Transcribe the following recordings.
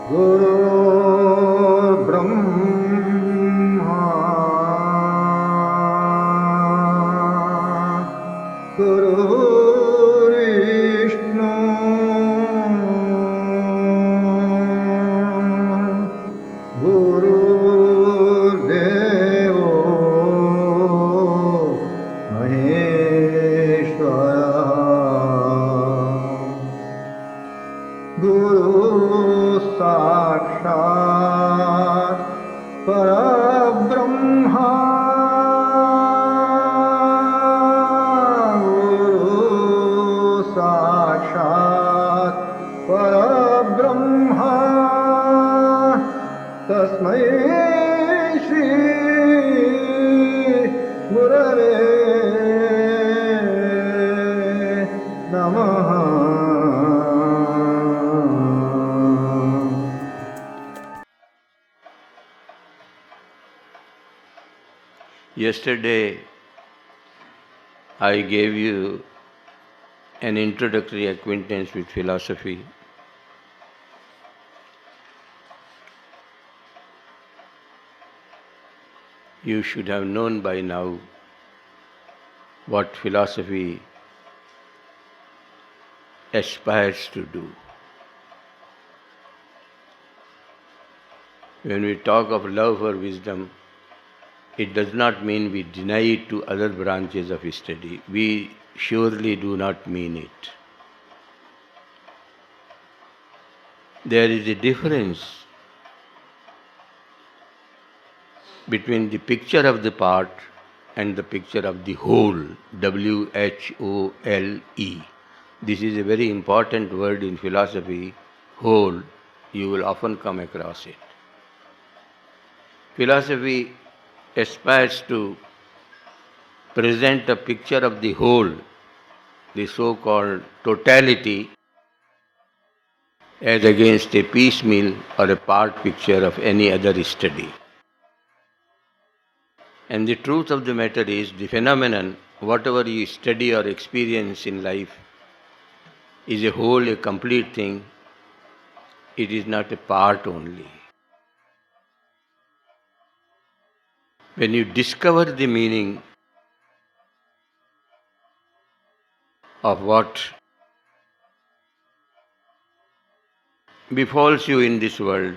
गुरुर्ब्रह्मा गुरुर्विष्णु गुरुर्देवो महेश्वरः गुरु साक्षात् परब्रह्मा गुरु साक्षात् परब्रह्मा तस्मै श्री गुरवे नमः. Yesterday, I gave you an introductory acquaintance with philosophy. You should have known by now what philosophy aspires to do. When we talk of love for wisdom, it does not mean we deny it to other branches of study. We surely do not mean it. There is a difference between the picture of the part and the picture of the whole, WHOLE. This is a very important word in philosophy, whole. You will often come across it. Philosophy aspires to present a picture of the whole, the so-called totality, as against a piecemeal or a part picture of any other study. And the truth of the matter is, the phenomenon, whatever you study or experience in life, is a whole, a complete thing. It is not a part only. When you discover the meaning of what befalls you in this world,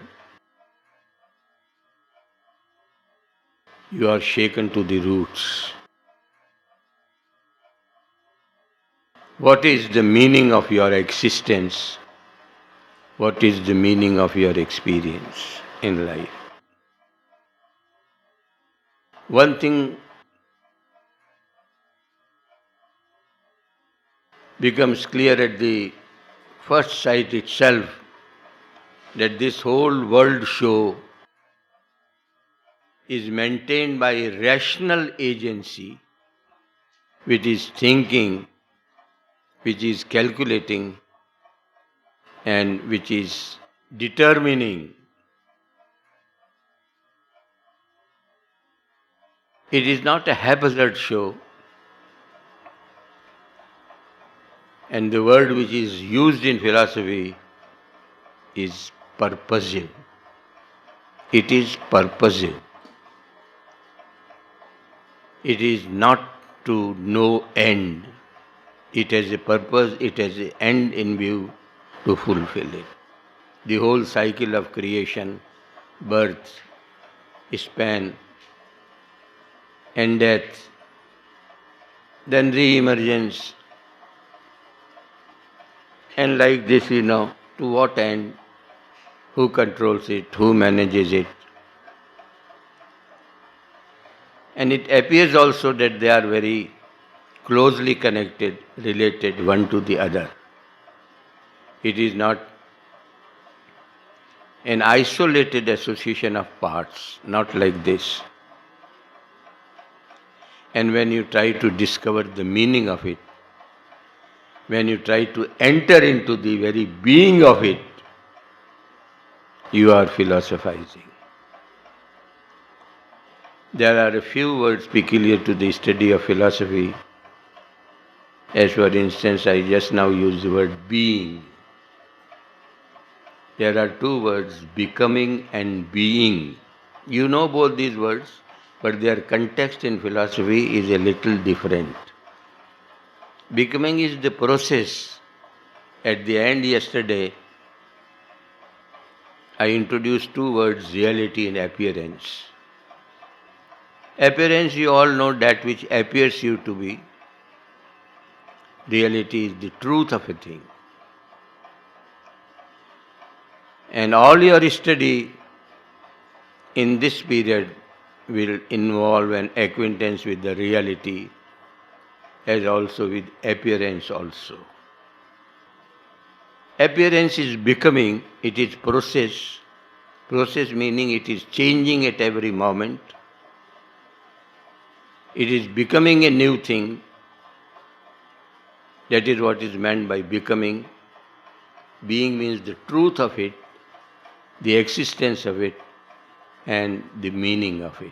you are shaken to the roots. What is the meaning of your existence? What is the meaning of your experience in life? One thing becomes clear at the first sight itself, that this whole world show is maintained by a rational agency, which is thinking, which is calculating, and which is determining. It is not a haphazard show, and the word which is used in philosophy is purposive. It is purposive. It is not to no end. It has a purpose, it has an end in view to fulfill it. The whole cycle of creation, birth, span, and death, then re-emergence, and like this, to what end, who controls it, who manages it. And it appears also that they are very closely connected, related one to the other. It is not an isolated association of parts, not like this. And when you try to discover the meaning of it, when you try to enter into the very being of it, you are philosophizing. There are a few words peculiar to the study of philosophy. As for instance, I just now used the word being. There are two words, becoming and being. You know both these words, but their context in philosophy is a little different. Becoming is the process. At the end yesterday, I introduced two words, reality and appearance. Appearance, you all know that which appears you to be. Reality is the truth of a thing. And all your study in this period will involve an acquaintance with the reality as also with appearance also. Appearance is becoming, it is process. Process meaning it is changing at every moment. It is becoming a new thing. That is what is meant by becoming. Being means the truth of it, the existence of it, and the meaning of it.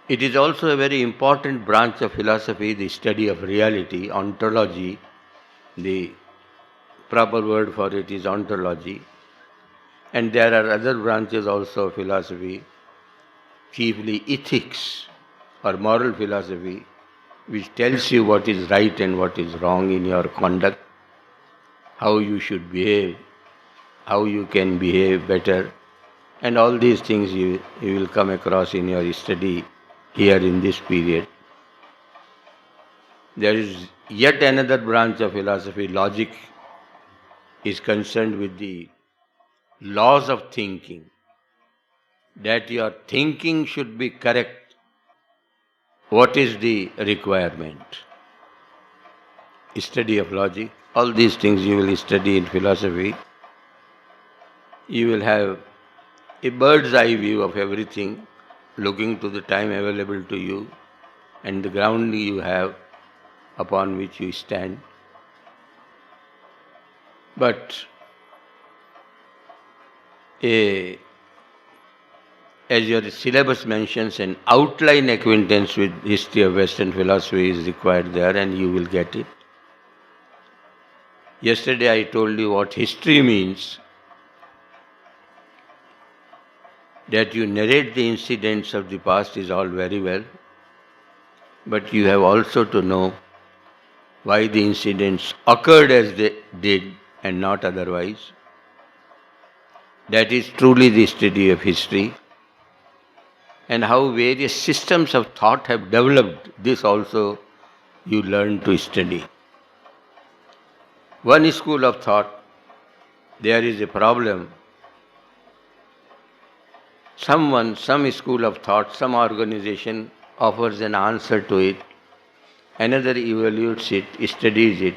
It is also a very important branch of philosophy, the study of reality, ontology. The proper word for it is ontology. And there are other branches also of philosophy, chiefly ethics or moral philosophy, which tells you what is right and what is wrong in your conduct, how you should behave, how you can behave better, and all these things you will come across in your study here in this period. There is yet another branch of philosophy, logic, is concerned with the laws of thinking, that your thinking should be correct. What is the requirement? Study of logic. All these things you will study in philosophy. You will have a bird's eye view of everything, looking to the time available to you and the ground you have upon which you stand. But as your syllabus mentions, an outline acquaintance with history of Western philosophy is required there, and you will get it. Yesterday I told you what history means, that you narrate the incidents of the past is all very well, but you have also to know why the incidents occurred as they did and not otherwise. That is truly the study of history. And how various systems of thought have developed, this also you learn to study. One school of thought, there is a problem. Some school of thought, some organization offers an answer to it, another evaluates it, studies it,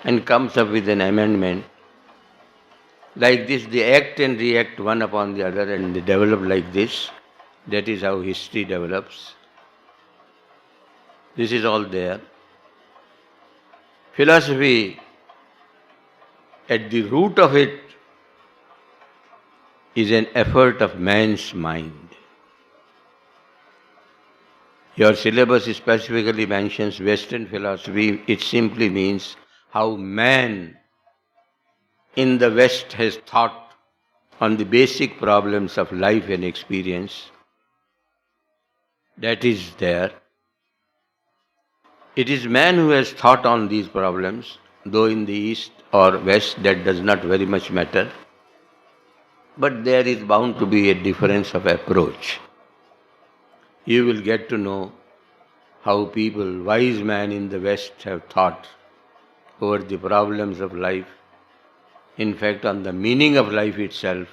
and comes up with an amendment. Like this, they act and react one upon the other, and they develop like this. That is how history develops. This is all there. Philosophy, at the root of it, is an effort of man's mind. Your syllabus specifically mentions Western philosophy. It simply means how man in the West has thought on the basic problems of life and experience. That is there. It is man who has thought on these problems, though in the East or West that does not very much matter. But there is bound to be a difference of approach. You will get to know how people, wise men in the West, have thought over the problems of life, in fact on the meaning of life itself,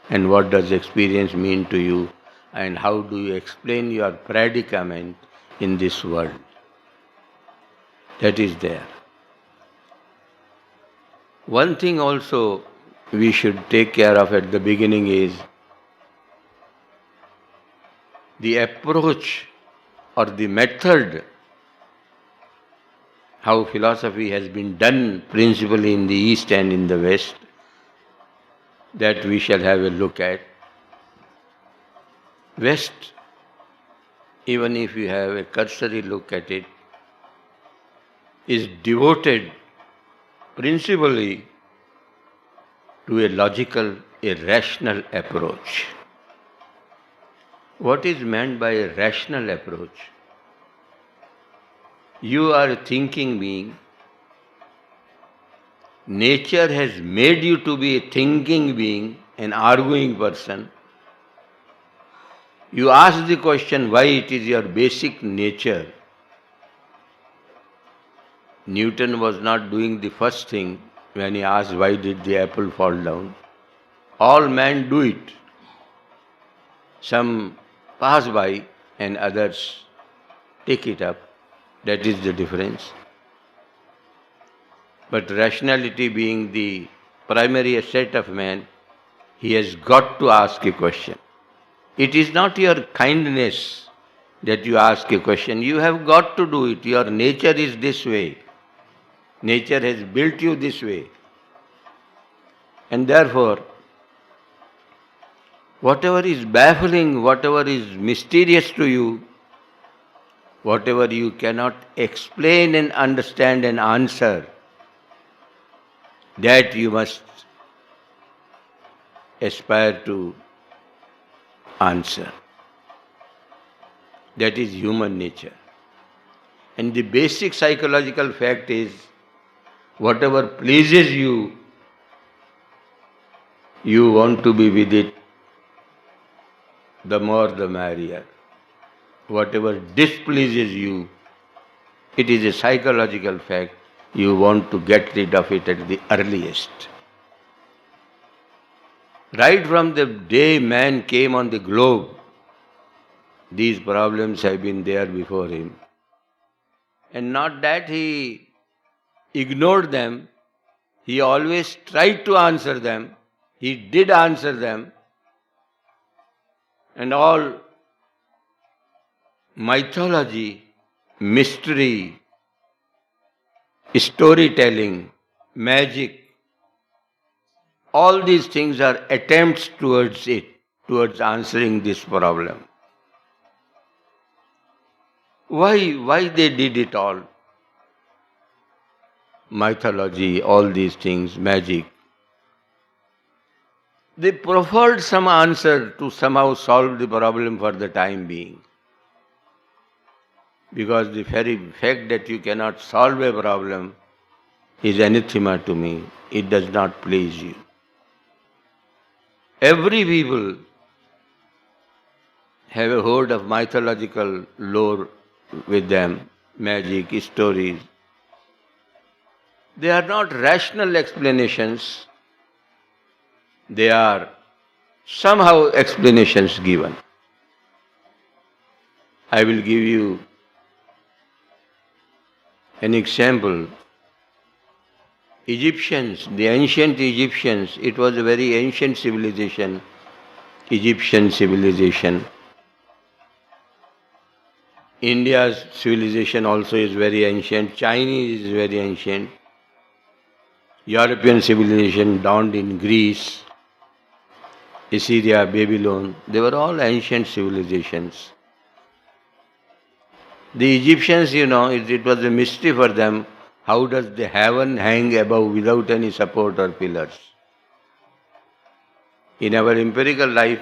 and what does experience mean to you, and how do you explain your predicament in this world. That is there. One thing also we should take care of at the beginning is the approach or the method, how philosophy has been done principally in the East and in the West, that we shall have a look at. West, even if you have a cursory look at it, is devoted principally to a logical, a rational approach. What is meant by a rational approach? You are a thinking being. Nature has made you to be a thinking being, an arguing person. You ask the question why it is your basic nature. Newton was not doing the first thing when he asked why did the apple fall down. All men do it. Some pass by and others take it up. That is the difference. But rationality being the primary asset of man, he has got to ask a question. It is not your kindness that you ask a question. You have got to do it. Your nature is this way. Nature has built you this way. And therefore, whatever is baffling, whatever is mysterious to you, whatever you cannot explain and understand and answer, that you must aspire to answer. That is human nature. And the basic psychological fact is, whatever pleases you, you want to be with it, the more the merrier. Whatever displeases you, it is a psychological fact, you want to get rid of it at the earliest. Right from the day man came on the globe, these problems have been there before him. And not that he ignored them, he always tried to answer them, he did answer them, and all mythology, mystery, storytelling, magic, all these things are attempts towards it, towards answering this problem. Why they did it all? Mythology, all these things, magic. They proffered some answer to somehow solve the problem for the time being. Because the very fact that you cannot solve a problem is anathema to me. It does not please you. Every people have a hoard of mythological lore with them, magic, stories. They are not rational explanations. They are somehow explanations given. I will give you an example. Egyptians, the ancient Egyptians, it was a very ancient civilization, Egyptian civilization. India's civilization also is very ancient, Chinese is very ancient. European civilization dawned in Greece, Assyria, Babylon, they were all ancient civilizations. The Egyptians, it was a mystery for them. How does the heaven hang above without any support or pillars? In our empirical life,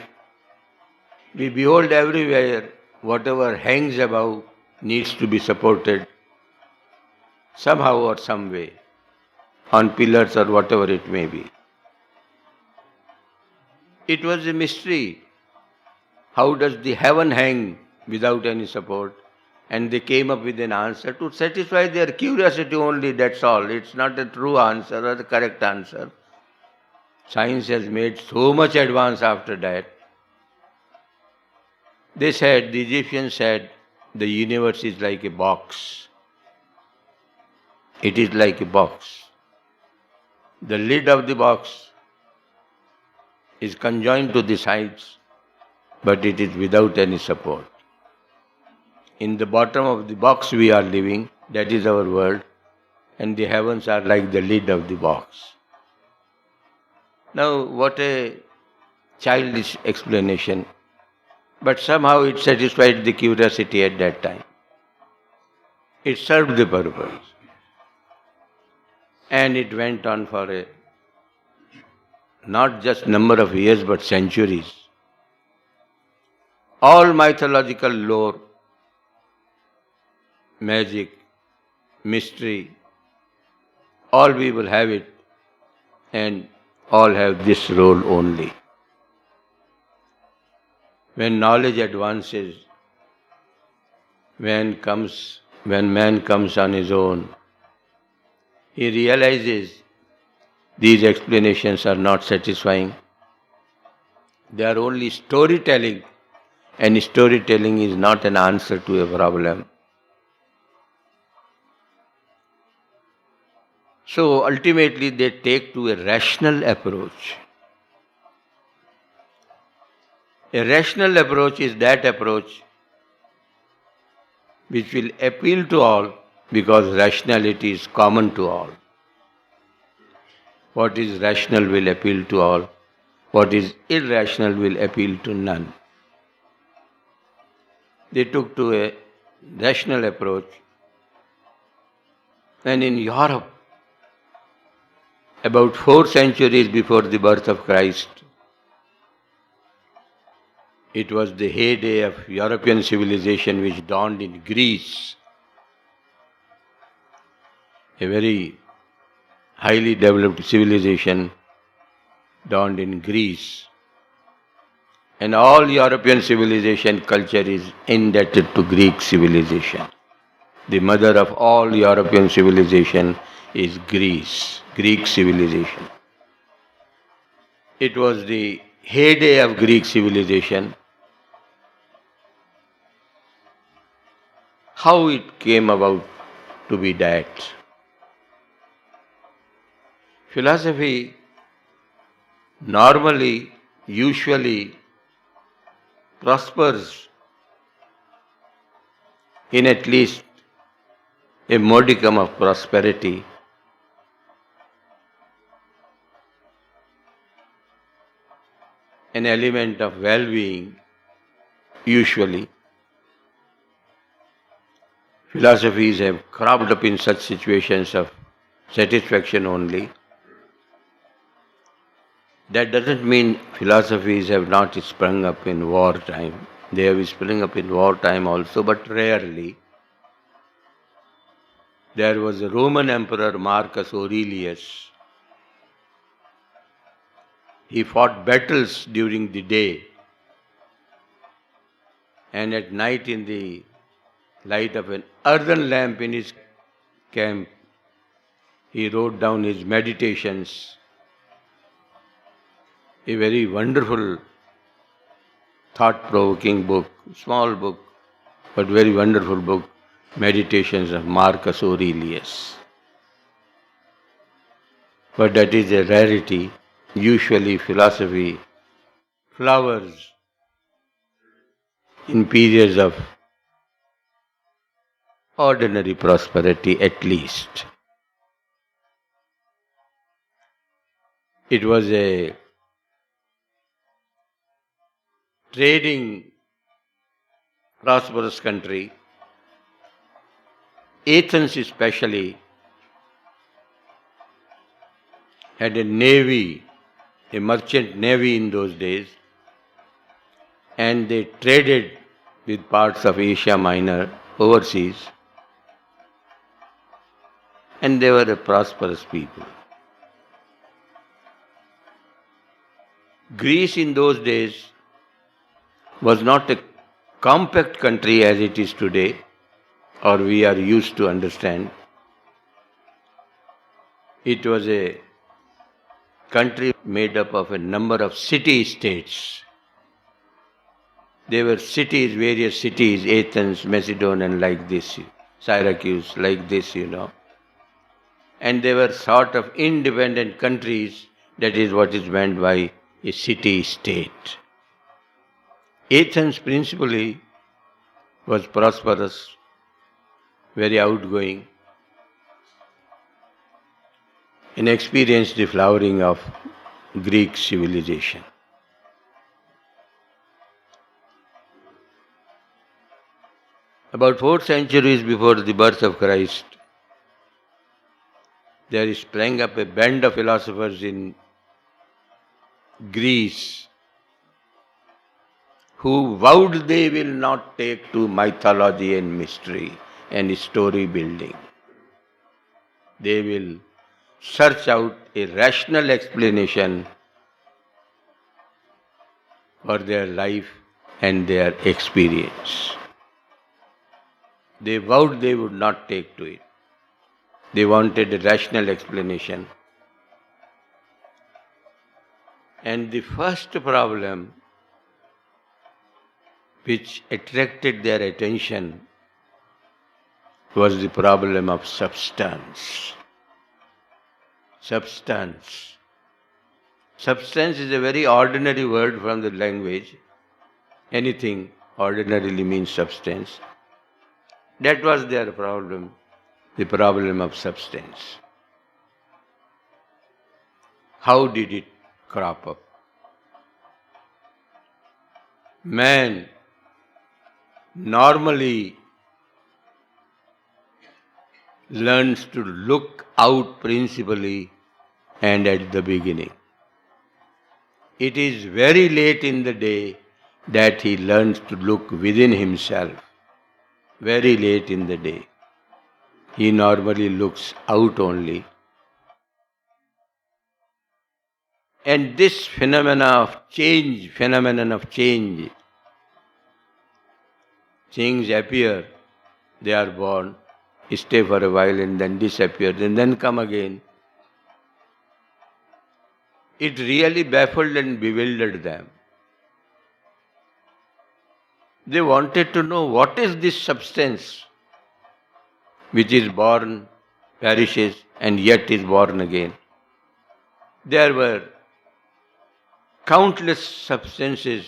we behold everywhere whatever hangs above needs to be supported somehow or some way, on pillars or whatever it may be. It was a mystery. How does the heaven hang without any support? And they came up with an answer to satisfy their curiosity only, that's all. It's not a true answer or the correct answer. Science has made so much advance after that. They said, the Egyptians said, the universe is like a box. It is like a box. The lid of the box is conjoined to the sides, but it is without any support. In the bottom of the box we are living, that is our world, and the heavens are like the lid of the box. Now, what a childish explanation, but somehow it satisfied the curiosity at that time. It served the purpose. And it went on for a not just number of years but centuries. All mythological lore, magic, mystery, all we will have it, and all have this role only. When knowledge advances, when man comes on his own, he realizes these explanations are not satisfying. They are only storytelling, and storytelling is not an answer to a problem. So ultimately they take to a rational approach. A rational approach is that approach which will appeal to all because rationality is common to all. What is rational will appeal to all. What is irrational will appeal to none. They took to a rational approach. And in Europe, about 4 centuries before the birth of Christ, it was the heyday of European civilization which dawned in Greece, a very highly developed civilization dawned in Greece. And all European civilization culture is indebted to Greek civilization. The mother of all European civilization is Greece, Greek civilization. It was the heyday of Greek civilization. How it came about to be that? Philosophy normally, usually prospers in at least a modicum of prosperity an element of well-being, usually. Philosophies have cropped up in such situations of satisfaction only. That doesn't mean philosophies have not sprung up in wartime. They have sprung up in wartime also, but rarely. There was a Roman emperor, Marcus Aurelius. He fought battles during the day, and at night, in the light of an earthen lamp in his camp, he wrote down his meditations. A very wonderful, thought-provoking book, small book, but very wonderful book, Meditations of Marcus Aurelius. But that is a rarity. Usually philosophy flowers in periods of ordinary prosperity at least. It was a trading, prosperous country. Athens especially had a navy, a merchant navy in those days, and they traded with parts of Asia Minor overseas, and they were a prosperous people. Greece in those days was not a compact country as it is today, or we are used to understand. It was a country made up of a number of city-states. There were cities, various cities, Athens, Macedon, like this, Syracuse, like this, And they were sort of independent countries. That is what is meant by a city-state. Athens principally was prosperous, very outgoing, and experienced the flowering of Greek civilization. About 4 centuries before the birth of Christ, there sprang up a band of philosophers in Greece, who vowed they will not take to mythology and mystery and story building. They will search out a rational explanation for their life and their experience. They vowed they would not take to it. They wanted a rational explanation. And the first problem which attracted their attention was the problem of substance. Substance. Substance is a very ordinary word from the language. Anything ordinarily means substance. That was their problem, the problem of substance. How did it crop up? Man normally learns to look out principally and at the beginning. It is very late in the day that he learns to look within himself. Very late in the day. He normally looks out only. And this phenomenon of change, things appear, they are born, stay for a while and then disappear and then come again. It really baffled and bewildered them. They wanted to know what is this substance which is born, perishes and yet is born again. There were countless substances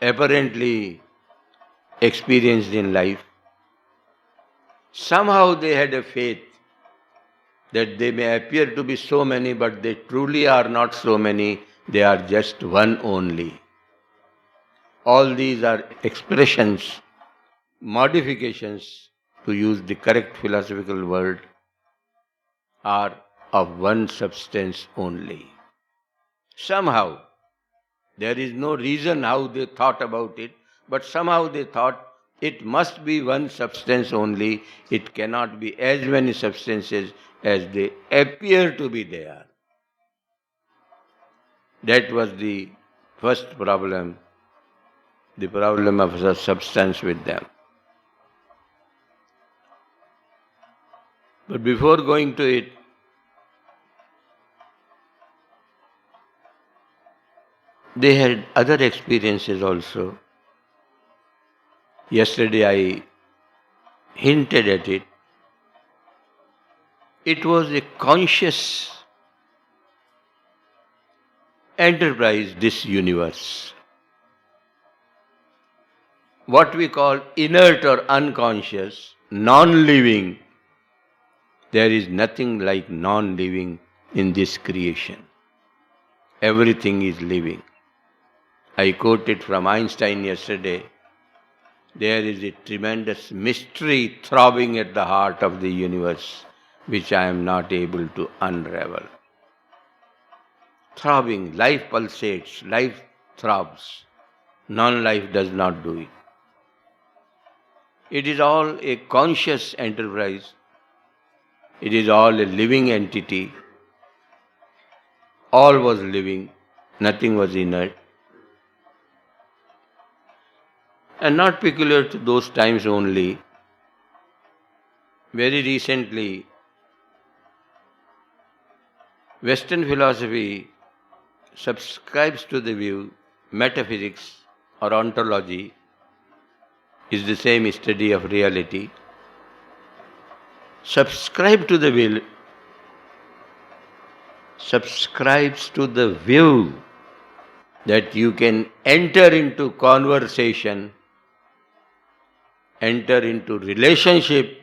apparently experienced in life. Somehow they had a faith that they may appear to be so many, but they truly are not so many, they are just one only. All these are expressions, modifications, to use the correct philosophical word, are of one substance only. Somehow, there is no reason how they thought about it, but somehow they thought it must be one substance only. It cannot be as many substances as they appear to be there. That was the first problem, the problem of the substance with them. But before going to it, they had other experiences also. Yesterday I hinted at it. It was a conscious enterprise, this universe. What we call inert or unconscious, non-living, there is nothing like non-living in this creation. Everything is living. I quoted from Einstein yesterday. There is a tremendous mystery throbbing at the heart of the universe, which I am not able to unravel. Throbbing, life pulsates, life throbs. Non-life does not do it. It is all a conscious enterprise. It is all a living entity. All was living, nothing was inert. And not peculiar to those times only. Very recently, Western philosophy subscribes to the view metaphysics or ontology is the same study of reality. Subscribes to the view that you can enter into conversation, enter into relationship.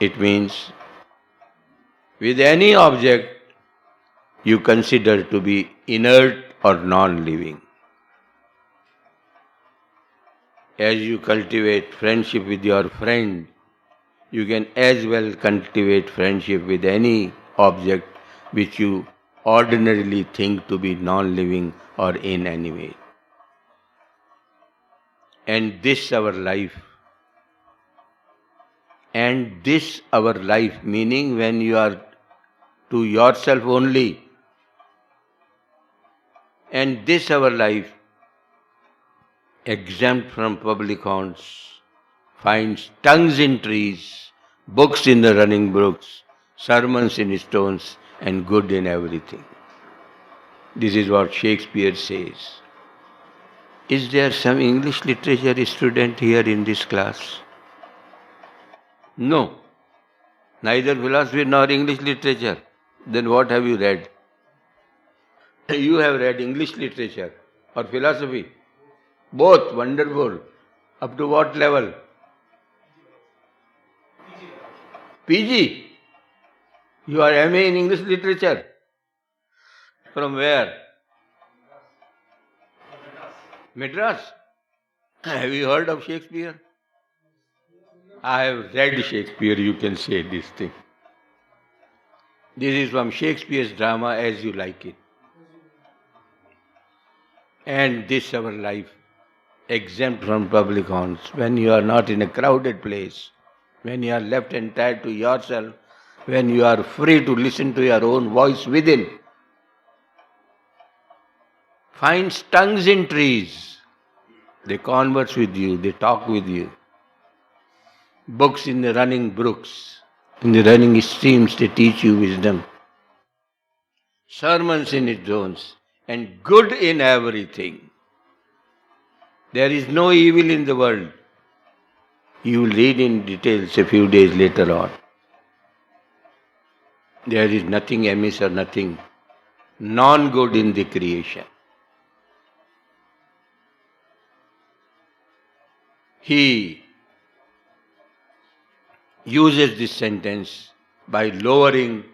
It means with any object you consider to be inert or non-living. As you cultivate friendship with your friend, you can as well cultivate friendship with any object which you ordinarily think to be non-living or inanimate. And this our life. And this our life, meaning when you are to yourself only. And this our life, exempt from public haunts, finds tongues in trees, books in the running brooks, sermons in stones, and good in everything. This is what Shakespeare says. Is there some English literature student here in this class? No. Neither philosophy nor English literature. Then what have you read? You have read English literature or philosophy? Both. Wonderful. Up to what level? PG. You are MA in English literature. From where? Madras. Have you heard of Shakespeare? I have read Shakespeare, you can say this thing. This is from Shakespeare's drama As You Like It. And this our life, exempt from public haunts, when you are not in a crowded place, when you are left entire to yourself, when you are free to listen to your own voice within. Finds tongues in trees. They converse with you, they talk with you. Books in the running brooks, in the running streams, they teach you wisdom. Sermons in its zones, and good in everything. There is no evil in the world. You will read in details a few days later on. There is nothing amiss or nothing non-good in the creation. He uses this sentence by lowering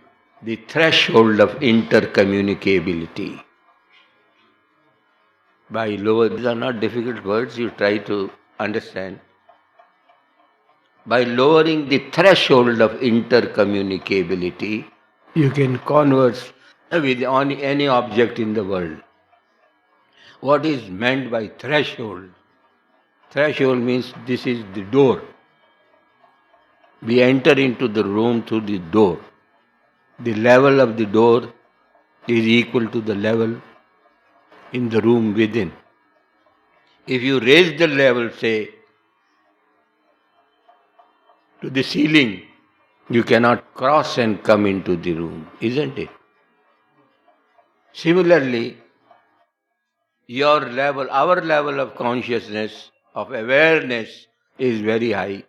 the threshold of intercommunicability. By lower, these are not difficult words, you try to understand. By lowering the threshold of intercommunicability, you can converse with any object in the world. What is meant by threshold? Threshold means this is the door. We enter into the room through the door. The level of the door is equal to the level in the room within. If you raise the level, say, to the ceiling, you cannot cross and come into the room, isn't it? Similarly, your level, our level of consciousness, of awareness is very high.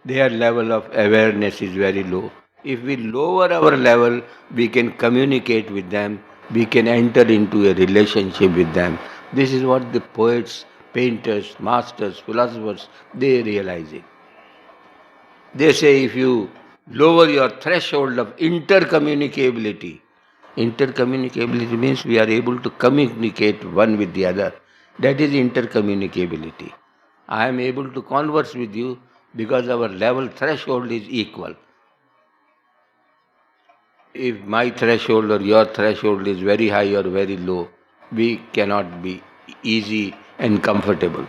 Their level of awareness is very low. If we lower our level, we can communicate with them, we can enter into a relationship with them. This is what the poets, painters, masters, philosophers, they realize it. They say if you lower your threshold of intercommunicability means we are able to communicate one with the other. That is intercommunicability. I am able to converse with you because our level threshold is equal. If my threshold or your threshold is very high or very low, we cannot be easy and comfortable.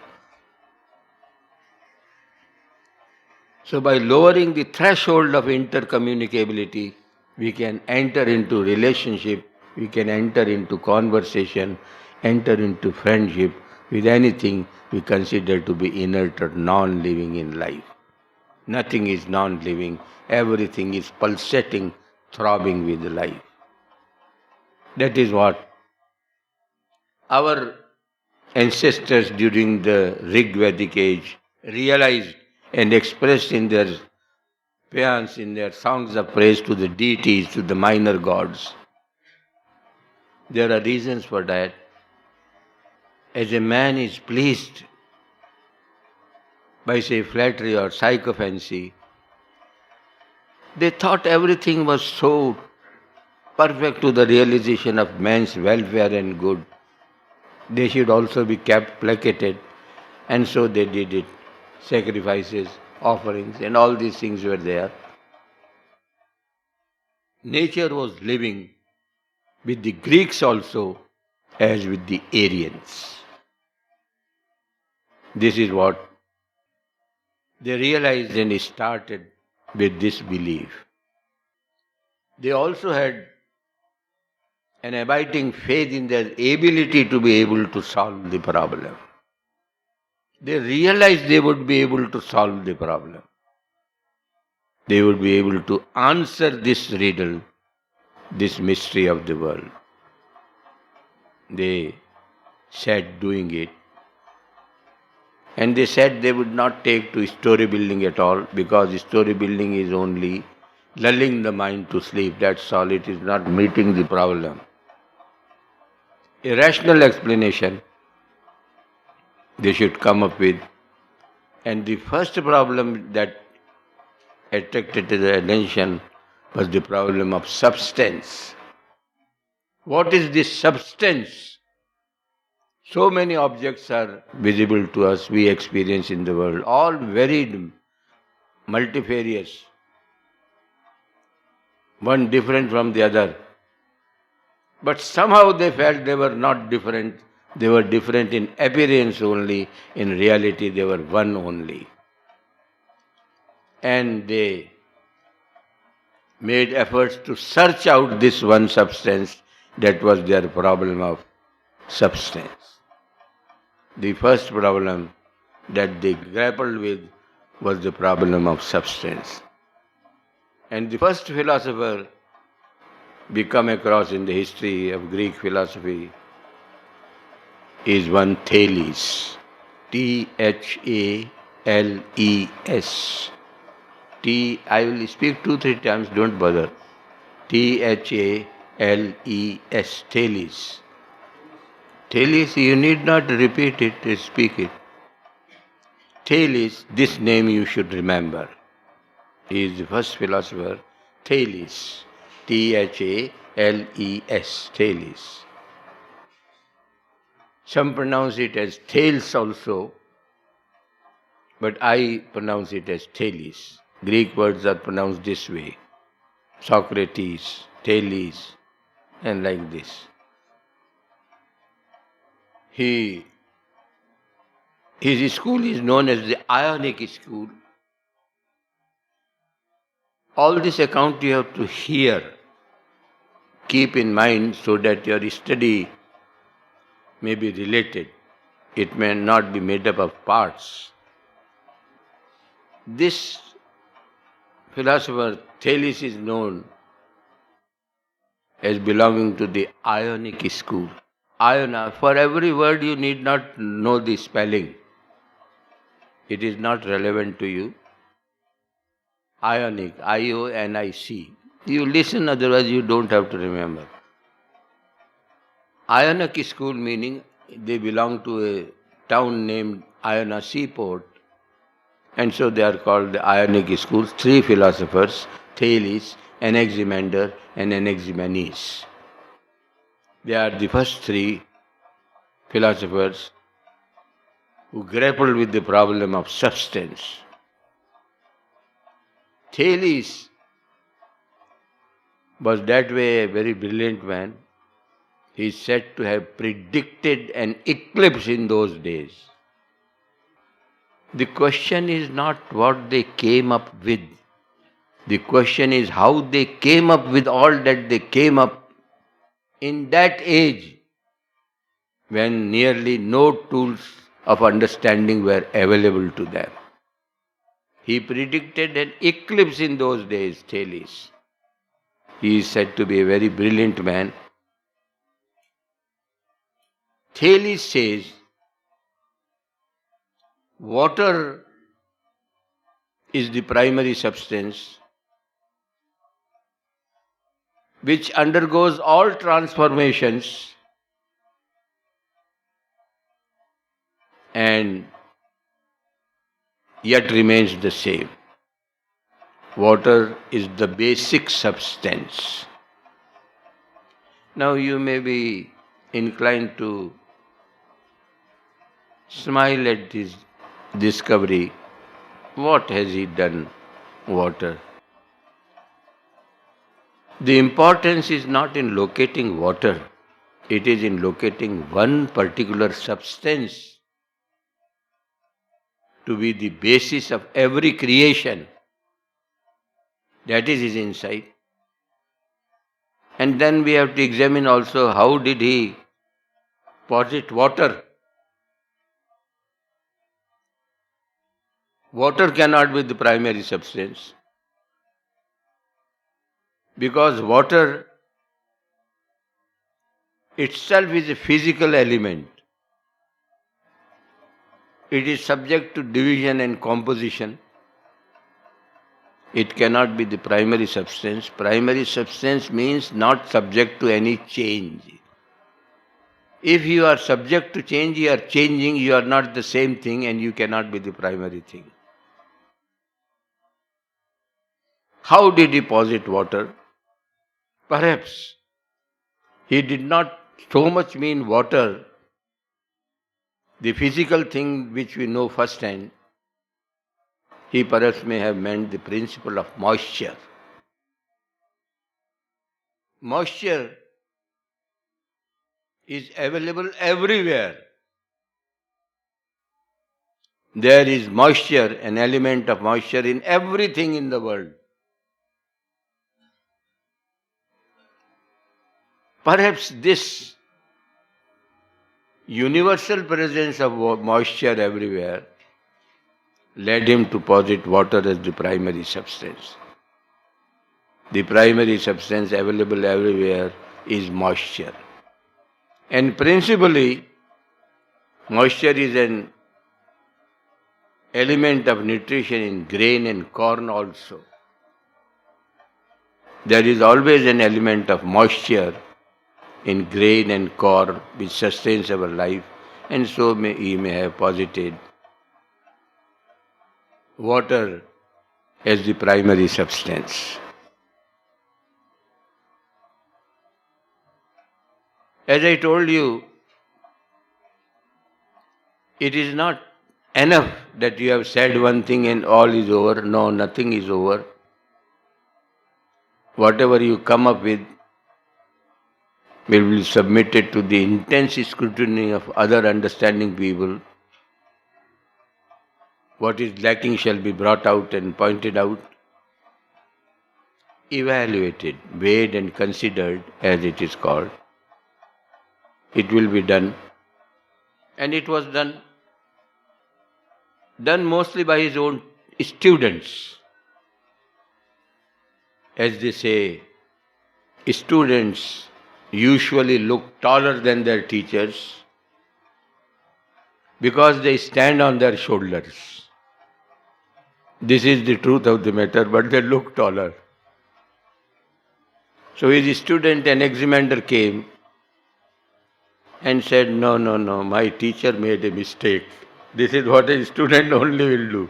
So by lowering the threshold of intercommunicability, we can enter into relationship, we can enter into conversation, enter into friendship with anything we consider to be inert or non-living in life. Nothing is non-living, everything is pulsating, throbbing with life. That is what our ancestors during the Rig Vedic age realized and expressed in their paeans, in their songs of praise to the deities, to the minor gods. There are reasons for that. As a man is pleased by, say, flattery or sycophancy, they thought everything was so perfect to the realization of man's welfare and good. They should also be kept placated, and so they did it. Sacrifices, offerings, and all these things were there. Nature was living, with the Greeks also as with the Aryans. This is what they realized and started with this belief. They also had an abiding faith in their ability to be able to solve the problem. They realized they would be able to solve the problem. They would be able to answer this riddle, this mystery of the world. They sat doing it. And they said they would not take to story building at all, because story building is only lulling the mind to sleep. That's all. It is not meeting the problem. A rational explanation they should come up with. And the first problem that attracted to their attention was the problem of substance. What is this substance? So many objects are visible to us, we experience in the world, all varied, multifarious, one different from the other. But somehow they felt they were not different. They were different in appearance only. In reality, they were one only. And they made efforts to search out this one substance. That was their problem of substance. The first problem that they grappled with was the problem of substance. And the first philosopher we come across in the history of Greek philosophy is one Thales. Thales. I will speak 2-3 times, don't bother. Thales. Thales. Thales, you need not repeat it, speak it. Thales, this name you should remember. He is the first philosopher, Thales. Thales. Thales. Some pronounce it as Thales also, but I pronounce it as Thales. Greek words are pronounced this way. Socrates, Thales, and like this. His school is known as the Ionic school. All this account you have to hear, keep in mind, so that your study may be related. It may not be made up of parts. This philosopher Thales is known as belonging to the Ionic school. Iona, for every word you need not know the spelling. It is not relevant to you. Ionic, I-O-N-I-C. You listen, otherwise you don't have to remember. Ionic school meaning they belong to a town named Iona Seaport, and so they are called the Ionic schools. 3 philosophers, Thales, Anaximander, and Anaximenes. They are the first 3 philosophers who grappled with the problem of substance. Thales was that way a very brilliant man. He is said to have predicted an eclipse in those days. The question is not what they came up with. The question is how they came up with all that they came up in that age when nearly no tools of understanding were available to them. He predicted an eclipse in those days, Thales. He is said to be a very brilliant man. Thales says, water is the primary substance which undergoes all transformations and yet remains the same. Water is the basic substance. Now you may be inclined to smile at this discovery. What has he done, water? The importance is not in locating water, it is in locating one particular substance to be the basis of every creation. That is his insight. And then we have to examine also how did he posit water. Water cannot be the primary substance because water itself is a physical element. It is subject to division and composition. It cannot be the primary substance. Primary substance means not subject to any change. If you are subject to change, you are changing, you are not the same thing and you cannot be the primary thing. How did he posit water? Perhaps he did not so much mean water, the physical thing which we know first hand. He perhaps may have meant the principle of moisture. Moisture is available everywhere. There is moisture, an element of moisture in everything in the world. Perhaps this universal presence of moisture everywhere led him to posit water as the primary substance. The primary substance available everywhere is moisture. And principally, moisture is an element of nutrition in grain and corn also. There is always an element of moisture in grain and corn which sustains our life, and so he may have posited water as the primary substance. As I told you, it is not enough that you have said one thing and all is over. No, nothing is over. Whatever you come up with will be submitted to the intense scrutiny of other understanding people. What is lacking shall be brought out and pointed out, evaluated, weighed and considered, as it is called. It will be done. And it was done. Done mostly by his own students. As they say, students usually look taller than their teachers because they stand on their shoulders. This is the truth of the matter, but they look taller. So his student, an examiner, came and said, no, my teacher made a mistake. This is what a student only will do.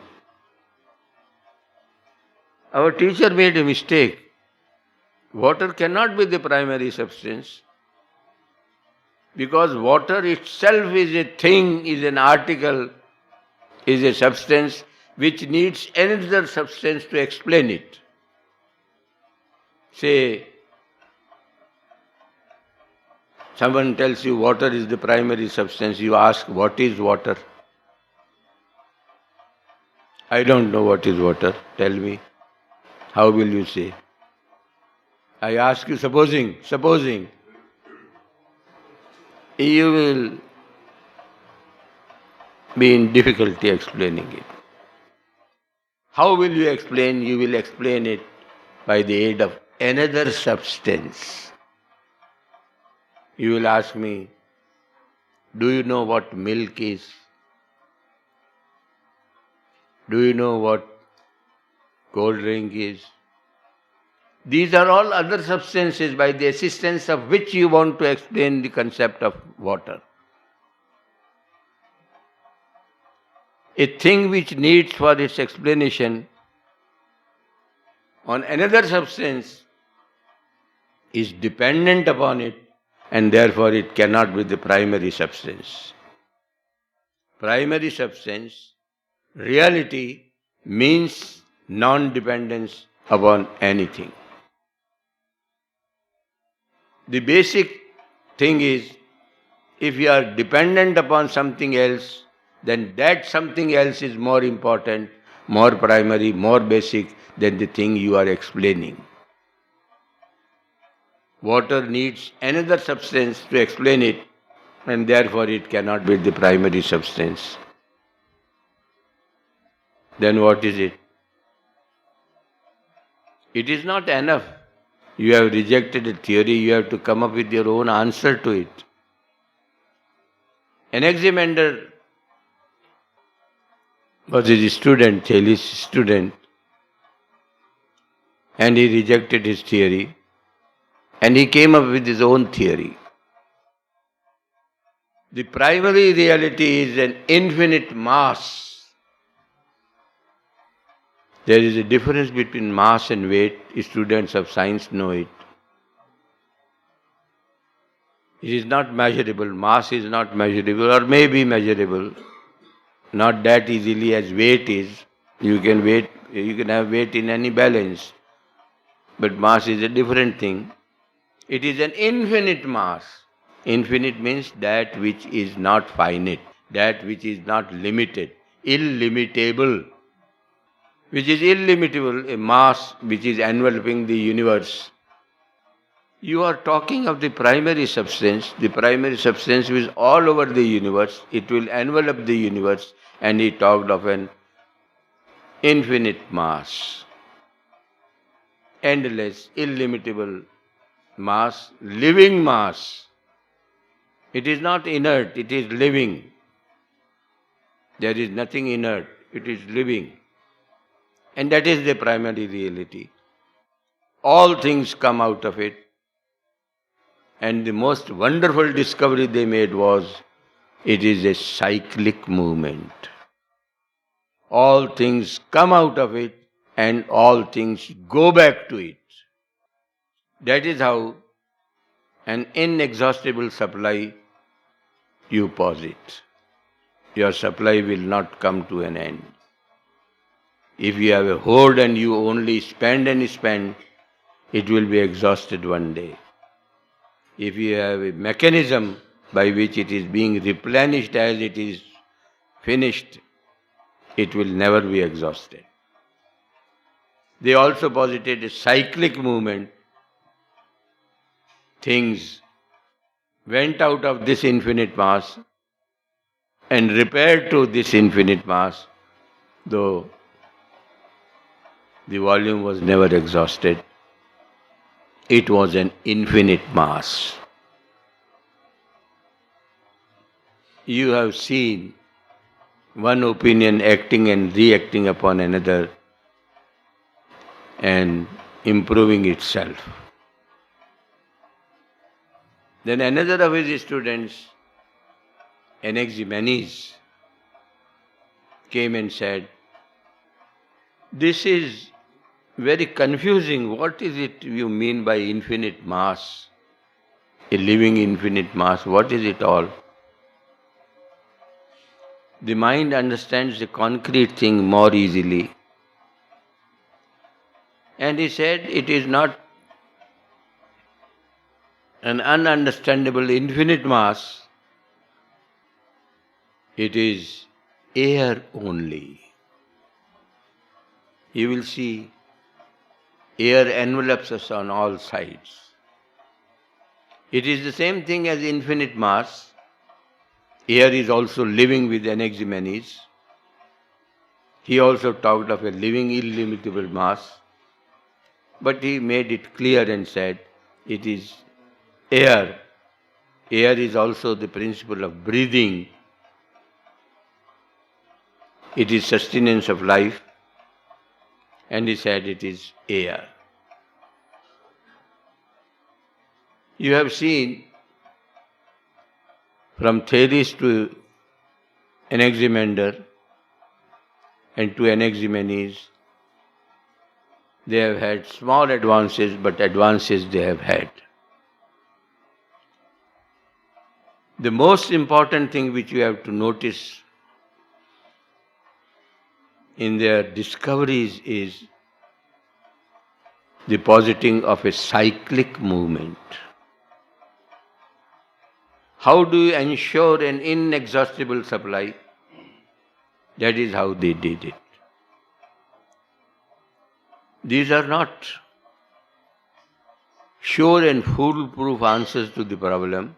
Our teacher made a mistake. Water cannot be the primary substance because water itself is a thing, is an article, is a substance which needs another substance to explain it. Say, someone tells you water is the primary substance, you ask, what is water? I don't know what is water, tell me. How will you say? I ask you, supposing, you will be in difficulty explaining it. How will you explain? You will explain it by the aid of another substance. You will ask me, do you know what milk is? Do you know what cold drink is? These are all other substances by the assistance of which you want to explain the concept of water. A thing which needs for its explanation on another substance is dependent upon it, and therefore it cannot be the primary substance. Primary substance, reality, means non-dependence upon anything. The basic thing is, if you are dependent upon something else, then that something else is more important, more primary, more basic than the thing you are explaining. Water needs another substance to explain it, and therefore it cannot be the primary substance. Then what is it? It is not enough. You have rejected a theory, you have to come up with your own answer to it. Anaximander was his student, Thales' student, and he rejected his theory, and he came up with his own theory. The primary reality is an infinite mass. There is a difference between mass and weight. Students of science know it. It is not measurable. Mass is not measurable, or may be measurable. Not that easily as weight is. You can have weight in any balance. But mass is a different thing. It is an infinite mass. Infinite means that which is not finite, that which is not limited, illimitable. Which is illimitable, a mass which is enveloping the universe. You are talking of the primary substance which is all over the universe, it will envelop the universe, and he talked of an infinite mass. Endless, illimitable mass, living mass. It is not inert, it is living. There is nothing inert, it is living. And that is the primary reality. All things come out of it. And the most wonderful discovery they made was, it is a cyclic movement. All things come out of it and all things go back to it. That is how an inexhaustible supply you posit. Your supply will not come to an end. If you have a hoard and you only spend and spend, it will be exhausted one day. If you have a mechanism by which it is being replenished as it is finished, it will never be exhausted. They also posited a cyclic movement. Things went out of this infinite mass and repaired to this infinite mass, though the volume was never exhausted. It was an infinite mass. You have seen one opinion acting and reacting upon another and improving itself. Then another of his students, Anaximenes, came and said, "This is very confusing. What is it you mean by infinite mass? A living infinite mass, what is it all?" The mind understands the concrete thing more easily. And he said, it is not an ununderstandable infinite mass. It is air only. You will see air envelops us on all sides. It is the same thing as infinite mass. Air is also living with Anaximenes. He also talked of a living illimitable mass. But he made it clear and said, it is air. Air is also the principle of breathing. It is sustenance of life. And he said it is air. You have seen from Thales to Anaximander and to Anaximenes, they have had small advances, but advances they have had. The most important thing which you have to notice in their discoveries is the positing of a cyclic movement. How do you ensure an inexhaustible supply? That is how they did it. These are not sure and foolproof answers to the problem.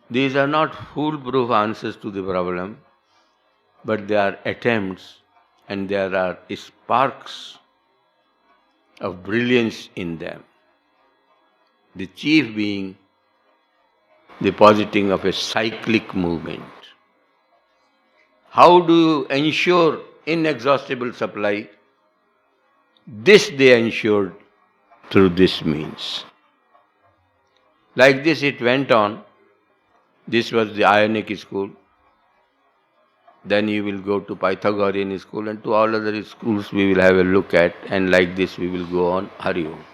These are not foolproof answers to the problem, but they are attempts and there are sparks of brilliance in them. The chief being the positing of a cyclic movement. How do you ensure inexhaustible supply? This they ensured through this means. Like this it went on. This was the Ionic school. Then you will go to Pythagorean school and to all other schools we will have a look at, and like this we will go on. Hari Om.